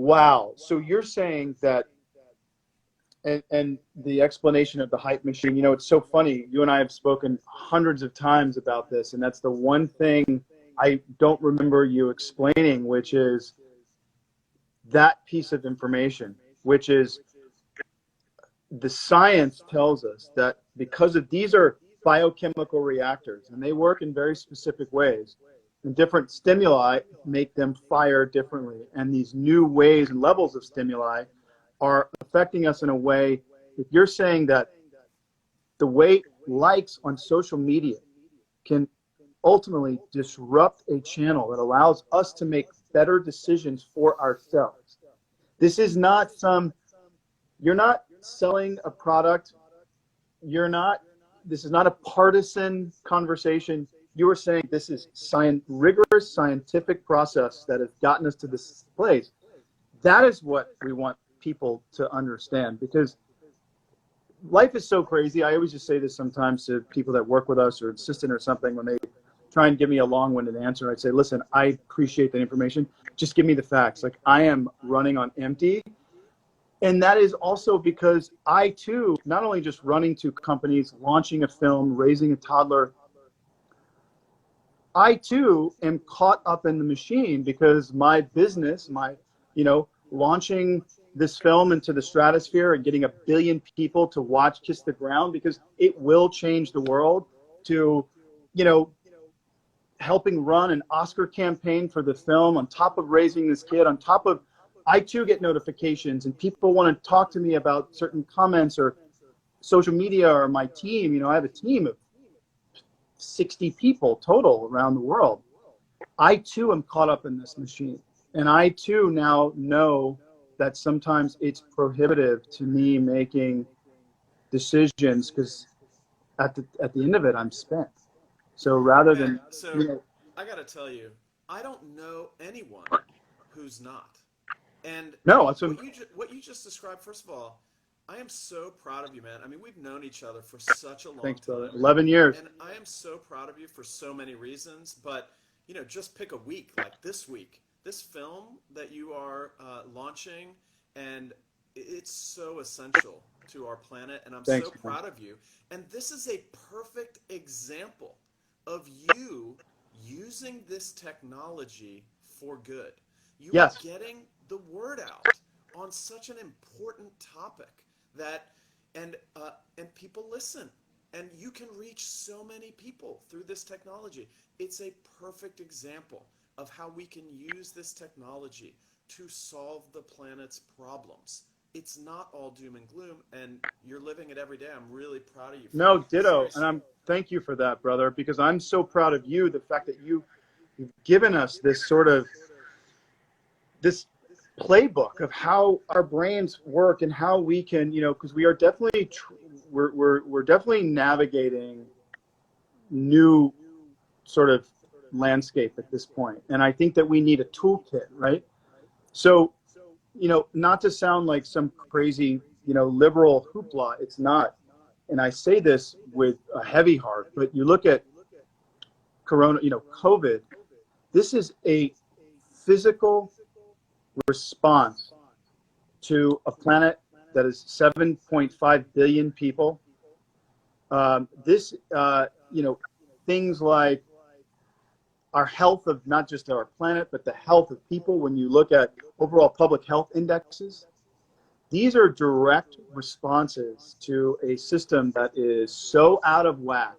Wow. So you're saying that, and the explanation of the hype machine, you know, it's so funny. You and I have spoken hundreds of times about this, and that's the one thing I don't remember you explaining, which is that piece of information, which is the science tells us that because of these are biochemical reactors and they work in very specific ways, and different stimuli make them fire differently, and these new ways and levels of stimuli are affecting us in a way. If you're saying that the way likes on social media can ultimately disrupt a channel that allows us to make better decisions for ourselves, this is not some, you're not selling a product, this is not a partisan conversation. You are saying this is rigorous scientific process that has gotten us to this place. That is what we want people to understand, because life is so crazy. I always just say this sometimes to people that work with us or assistant or something when they try and give me a long-winded answer. I'd say, listen, I appreciate that information. Just give me the facts. Like, I am running on empty. And that is also because I too, not only just running to companies, launching a film, raising a toddler, I too am caught up in the machine because my business, launching this film into the stratosphere and getting 1 billion people to watch Kiss the Ground, because it will change the world, to, helping run an Oscar campaign for the film, on top of raising this kid, on top of, I too get notifications and people want to talk to me about certain comments or social media or my team. I have a team of 60 people total around the world. I too am caught up in this machine. And I too now know that sometimes it's prohibitive to me making decisions, because at the end of it, I'm spent. So rather than, I got to tell you, I don't know anyone who's not. And no, that's what you just described, first of all, I am so proud of you, man. I mean, we've known each other for such a long thanks, time. brother. 11 years. And I am so proud of you for so many reasons. But, just pick a week, like this week. This film that you are launching, and it's so essential to our planet, and I'm so proud of you. And this is a perfect example of you using this technology for good. You are getting the word out on such an important topic that, and people listen, and you can reach so many people through this technology. It's a perfect example of how we can use this technology to solve the planet's problems. It's not all doom and gloom, and you're living it every day. I'm really proud of you. No, ditto. Seriously. And thank you for that, brother, because I'm so proud of you, the fact that you've given us this sort of, this playbook of how our brains work and how we can, because we are definitely, we're definitely navigating new sort of landscape at this point. And I think that we need a toolkit, right? So, not to sound like some crazy, liberal hoopla, it's not. And I say this with a heavy heart, but you look at Corona, COVID, this is a physical response to a planet that is 7.5 billion people. Things like our health of not just our planet, but the health of people. When you look at overall public health indexes, these are direct responses to a system that is so out of whack.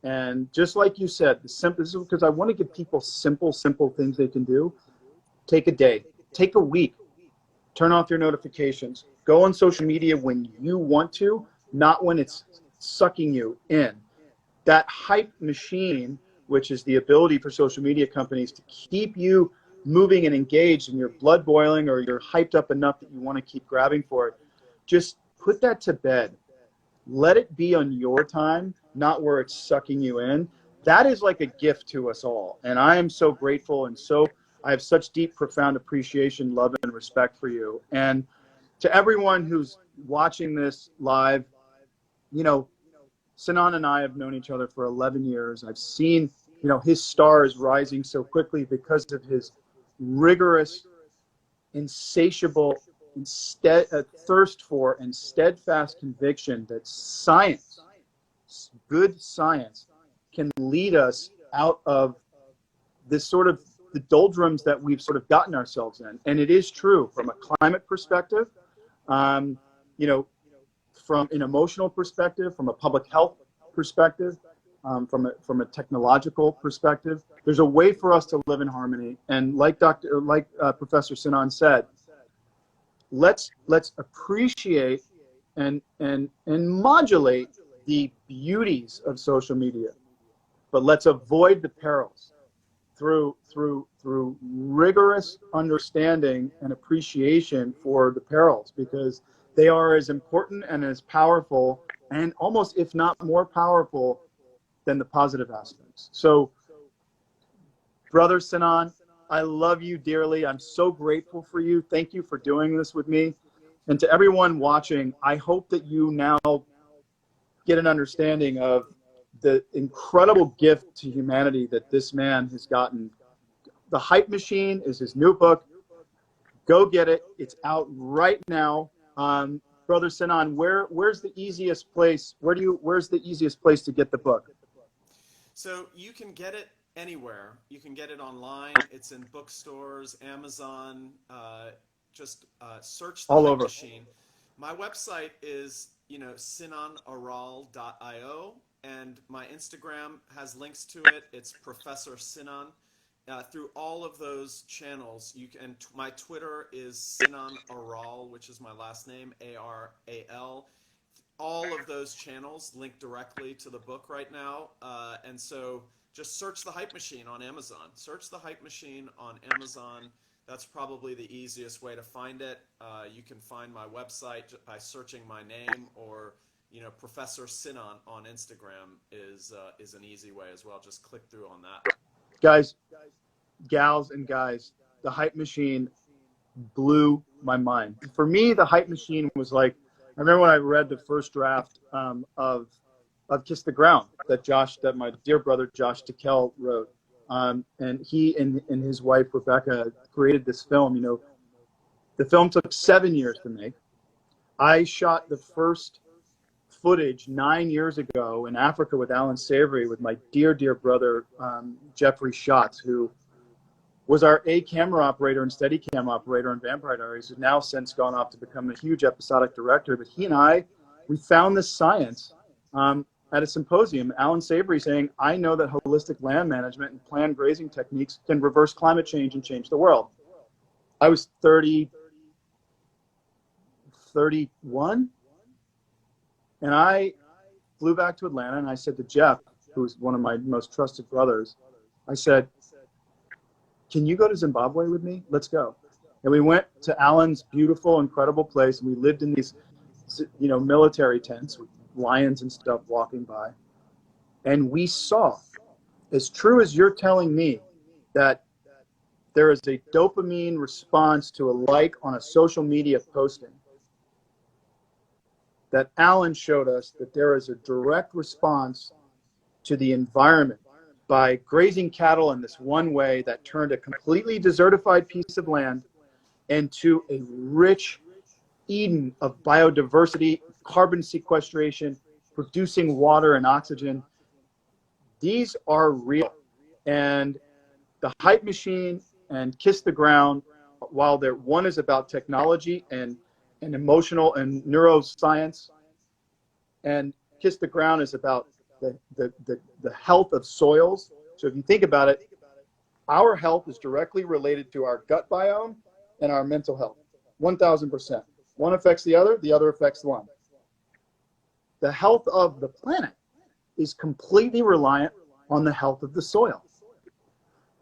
And just like you said, this is because I want to give people simple things they can do. Take a day, take a week, turn off your notifications, go on social media when you want to, not when it's sucking you in. That hype machine, which is the ability for social media companies to keep you moving and engaged and your blood boiling, or you're hyped up enough that you want to keep grabbing for it, just put that to bed. Let it be on your time, not where it's sucking you in. That is like a gift to us all. And I am so grateful, and I have such deep, profound appreciation, love, and respect for you. And to everyone who's watching this live, Sinan and I have known each other for 11 years. I've seen, his star is rising so quickly because of his rigorous insatiable thirst for and steadfast conviction that science, good science, can lead us out of this sort of the doldrums that we've sort of gotten ourselves in. And it is true from a climate perspective, you know, from an emotional perspective, from a public health perspective, from a technological perspective. There's a way for us to live in harmony. And like Professor Sinan said, let's appreciate and modulate the beauties of social media, but let's avoid the perils through rigorous understanding and appreciation for the perils, because they are as important and as powerful, and almost if not more powerful than the positive aspects. So, brother Sinan, I love you dearly. I'm so grateful for you. Thank you for doing this with me. And to everyone watching, I hope that you now get an understanding of the incredible gift to humanity that this man has gotten. The Hype Machine is his new book. Go get it. It's out right now. Brother Sinan, where's the easiest place? Where's the easiest place to get the book? So you can get it anywhere. You can get it online. It's in bookstores, Amazon. Just search the All Hype over. Machine. My website is, sinanaral.io, and my Instagram has links to it. It's Professor Sinan. Through all of those channels, you can. My Twitter is Sinan Aral, which is my last name, Aral. All of those channels link directly to the book right now, and so just search the Hype Machine on Amazon. Search the Hype Machine on Amazon. That's probably the easiest way to find it. You can find my website by searching my name, or Professor Sinan on Instagram is an easy way as well. Just click through on that. Guys, gals, and guys, the Hype Machine blew my mind. For me, the Hype Machine was like, I remember when I read the first draft of Kiss the Ground that my dear brother Josh Tikel wrote, and he and his wife Rebecca created this film. The film took 7 years to make. I shot the first footage 9 years ago in Africa with Alan Savory with my dear brother Jeffrey Schatz, who was our camera operator and Steadicam operator on Vampire Diaries, who's now since gone off to become a huge episodic director. But he and I, we found this science at a symposium. Alan Savory saying, I know that holistic land management and planned grazing techniques can reverse climate change and change the world. I was 31, and I flew back to Atlanta, and I said to Jeff, who's one of my most trusted brothers, I said, can you go to Zimbabwe with me? Let's go. And we went to Alan's beautiful, incredible place, and we lived in these, military tents with lions and stuff walking by. And we saw, as true as you're telling me, that there is a dopamine response to a like on a social media posting, that Alan showed us that there is a direct response to the environment by grazing cattle in this one way that turned a completely desertified piece of land into a rich Eden of biodiversity, carbon sequestration, producing water and oxygen. These are real. And the Hype Machine and Kiss the Ground, while one is about technology and emotional and neuroscience, and Kiss the Ground is about the health of soils. So if you think about it, our health is directly related to our gut biome and our mental health, 1,000%. One affects the other affects one. The health of the planet is completely reliant on the health of the soil.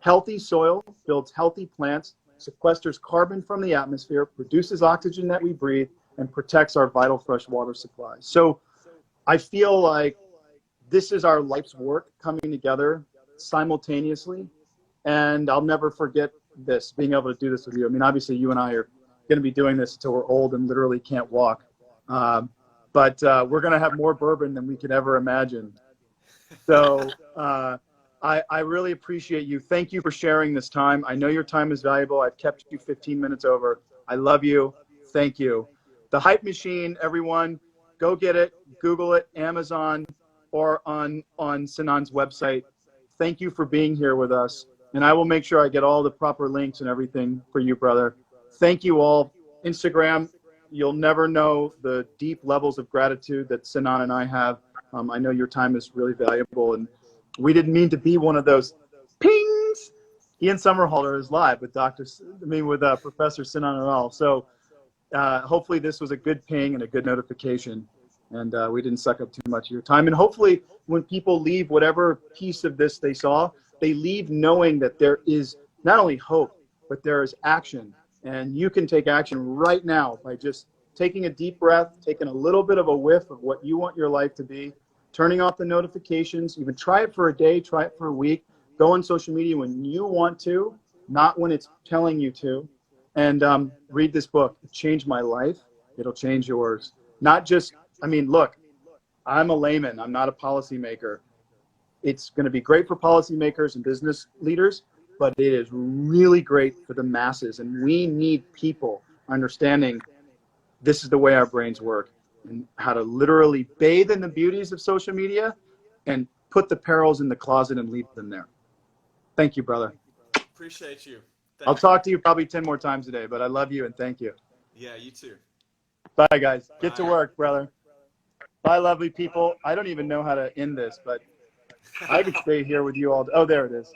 Healthy soil builds healthy plants, sequesters carbon from the atmosphere, produces oxygen that we breathe, and protects our vital fresh water supply. So I feel like this is our life's work coming together simultaneously, and I'll never forget this, being able to do this with you. I mean, obviously you and I are going to be doing this until we're old and literally can't walk, but we're going to have more bourbon than we could ever imagine. So I really appreciate you. Thank you for sharing this time. I know your time is valuable. I've kept you 15 minutes over. I love you. Thank you. The Hype Machine, everyone, go get it. Google it, Amazon, or on Sinan's website. Thank you for being here with us. And I will make sure I get all the proper links and everything for you, brother. Thank you all. Instagram, you'll never know the deep levels of gratitude that Sinan and I have. I know your time is really valuable, and we didn't mean to be one of those pings. Ian Somerhalder is live with Professor Sinan Aral. So hopefully this was a good ping and a good notification, and we didn't suck up too much of your time. And hopefully when people leave whatever piece of this they saw, they leave knowing that there is not only hope, but there is action. And you can take action right now by just taking a deep breath, taking a little bit of a whiff of what you want your life to be, turning off the notifications. Even try it for a day, try it for a week. Go on social media when you want to, not when it's telling you to. And read this book. It changed my life. It'll change yours. Not just, look, I'm a layman. I'm not a policymaker. It's going to be great for policymakers and business leaders, but it is really great for the masses. And we need people understanding this is the way our brains work, and how to literally bathe in the beauties of social media and put the perils in the closet and leave them there. Thank you, brother. Appreciate you. I'll talk to you probably 10 more times a day, but I love you and thank you. Yeah, you too. Bye, guys. Bye. Get to work, brother. Bye, lovely people. I don't even know how to end this, but I could stay here with you all. Oh, there it is.